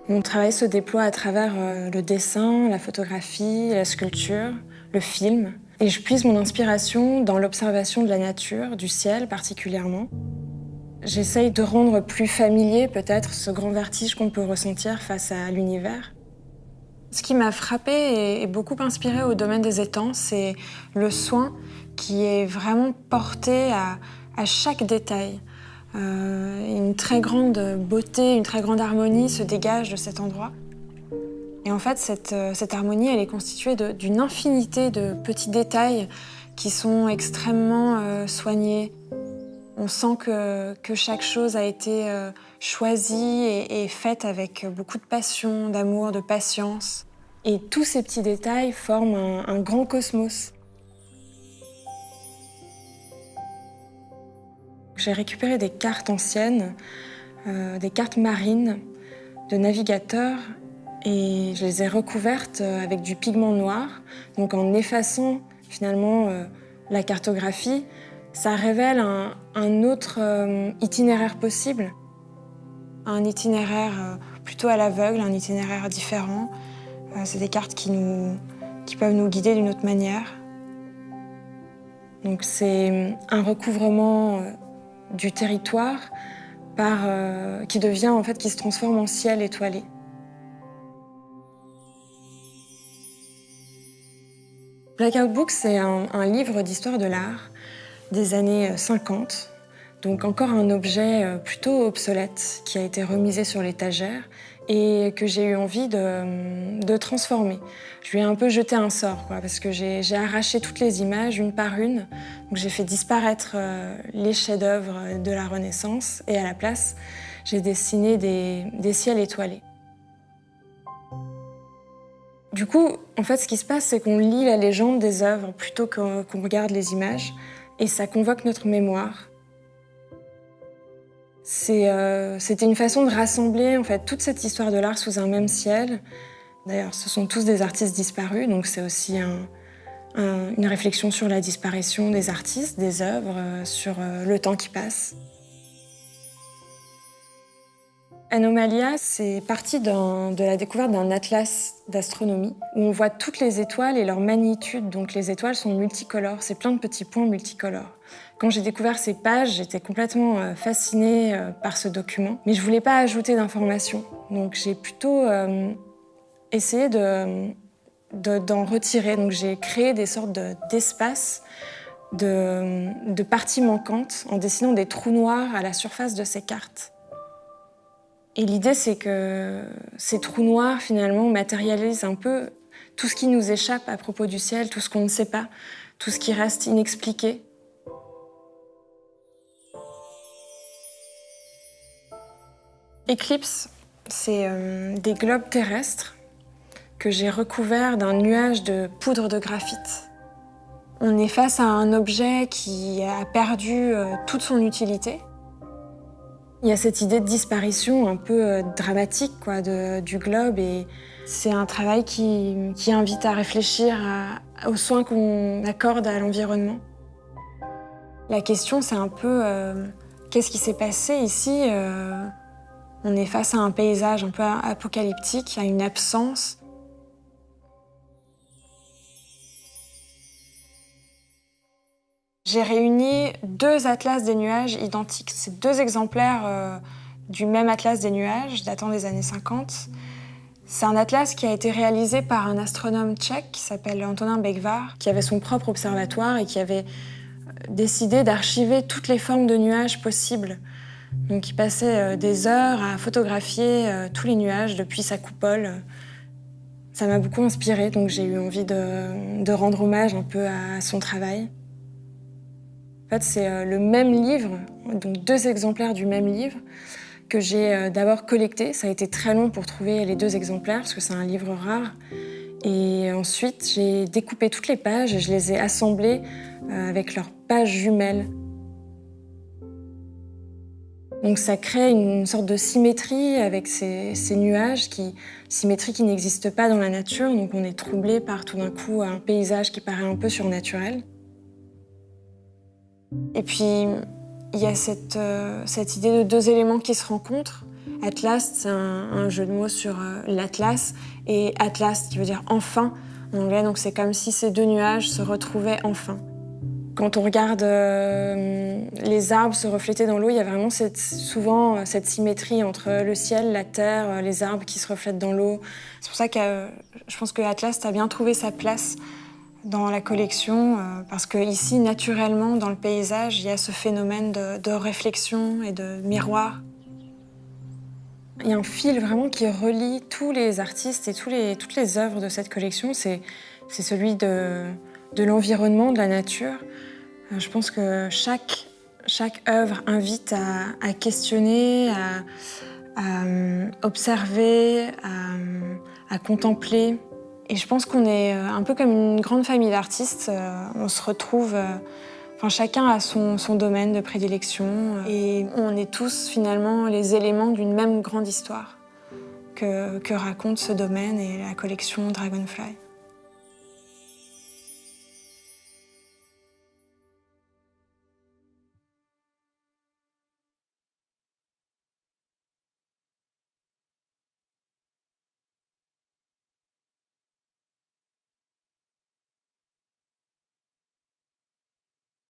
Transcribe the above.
Mon travail se déploie à travers le dessin, la photographie, la sculpture, le film. Et je puise mon inspiration dans l'observation de la nature, du ciel particulièrement. J'essaye de rendre plus familier peut-être ce grand vertige qu'on peut ressentir face à l'univers. Ce qui m'a frappée et beaucoup inspirée au domaine des étangs, c'est le soin qui est vraiment porté à chaque détail. Une très grande beauté, une très grande harmonie se dégage de cet endroit. Et en fait, cette harmonie, elle est constituée d'une infinité de petits détails qui sont extrêmement soignés. On sent que chaque chose a été choisie et faite avec beaucoup de passion, d'amour, de patience. Et tous ces petits détails forment un grand cosmos. J'ai récupéré des cartes anciennes, des cartes marines de navigateurs, et je les ai recouvertes avec du pigment noir. Donc en effaçant finalement la cartographie, ça révèle un autre itinéraire possible. Un itinéraire plutôt à l'aveugle, un itinéraire différent. C'est des cartes qui peuvent nous guider d'une autre manière. Donc c'est un recouvrement du territoire qui devient en fait, qui se transforme en ciel étoilé. Blackout Book, c'est un livre d'histoire de l'art des années 50. Donc encore un objet plutôt obsolète qui a été remisé sur l'étagère et que j'ai eu envie de transformer. Je lui ai un peu jeté un sort, parce que j'ai arraché toutes les images une par une. Donc j'ai fait disparaître les chefs-d'œuvre de la Renaissance et à la place, j'ai dessiné des ciels étoilés. Du coup, en fait, ce qui se passe, c'est qu'on lit la légende des œuvres plutôt qu'on regarde les images, et ça convoque notre mémoire. C'était une façon de rassembler en fait, toute cette histoire de l'art sous un même ciel. D'ailleurs, ce sont tous des artistes disparus, donc c'est aussi une réflexion sur la disparition des artistes, des œuvres, sur le temps qui passe. Anomalia, c'est parti de la découverte d'un atlas d'astronomie où on voit toutes les étoiles et leur magnitude. Donc les étoiles sont multicolores, c'est plein de petits points multicolores. Quand j'ai découvert ces pages, j'étais complètement fascinée par ce document. Mais je voulais pas ajouter d'informations. Donc j'ai plutôt essayé d'en retirer. Donc j'ai créé des sortes d'espaces, de parties manquantes en dessinant des trous noirs à la surface de ces cartes. Et l'idée, c'est que ces trous noirs, finalement, matérialisent un peu tout ce qui nous échappe à propos du ciel, tout ce qu'on ne sait pas, tout ce qui reste inexpliqué. Eclipse, c'est des globes terrestres que j'ai recouverts d'un nuage de poudre de graphite. On est face à un objet qui a perdu toute son utilité. Il y a cette idée de disparition un peu dramatique du globe, et c'est un travail qui invite à réfléchir aux soins qu'on accorde à l'environnement. La question, c'est un peu qu'est-ce qui s'est passé ici On est face à un paysage un peu apocalyptique, à une absence. J'ai réuni 2 atlas des nuages identiques. C'est 2 exemplaires du même atlas des nuages, datant des années 50. C'est un atlas qui a été réalisé par un astronome tchèque qui s'appelle Antonín Begvar, qui avait son propre observatoire et qui avait décidé d'archiver toutes les formes de nuages possibles. Donc il passait des heures à photographier tous les nuages depuis sa coupole. Ça m'a beaucoup inspirée, donc j'ai eu envie de rendre hommage un peu à son travail. En fait, c'est le même livre, donc 2 exemplaires du même livre, que j'ai d'abord collecté. Ça a été très long pour trouver les 2 exemplaires, parce que c'est un livre rare. Et ensuite, j'ai découpé toutes les pages et je les ai assemblées avec leurs pages jumelles. Donc ça crée une sorte de symétrie avec ces nuages, symétrie qui n'existe pas dans la nature. Donc on est troublé par tout d'un coup un paysage qui paraît un peu surnaturel. Et puis, il y a cette idée de 2 éléments qui se rencontrent, Atlas, c'est un jeu de mots sur l'Atlas, et Atlas qui veut dire enfin en anglais, donc c'est comme si ces deux nuages se retrouvaient enfin. Quand on regarde les arbres se refléter dans l'eau, il y a vraiment souvent cette symétrie entre le ciel, la terre, les arbres qui se reflètent dans l'eau. C'est pour ça que je pense que Atlas a bien trouvé sa place dans la collection, parce qu'ici, naturellement, dans le paysage, il y a ce phénomène de réflexion et de miroir. Il y a un fil vraiment qui relie tous les artistes et toutes les œuvres de cette collection, c'est celui de l'environnement, de la nature. Je pense que chaque œuvre invite à questionner, à observer, à contempler. Et je pense qu'on est un peu comme une grande famille d'artistes. On se retrouve, chacun a son domaine de prédilection. Et on est tous finalement les éléments d'une même grande histoire que raconte ce domaine et la collection Dragonfly.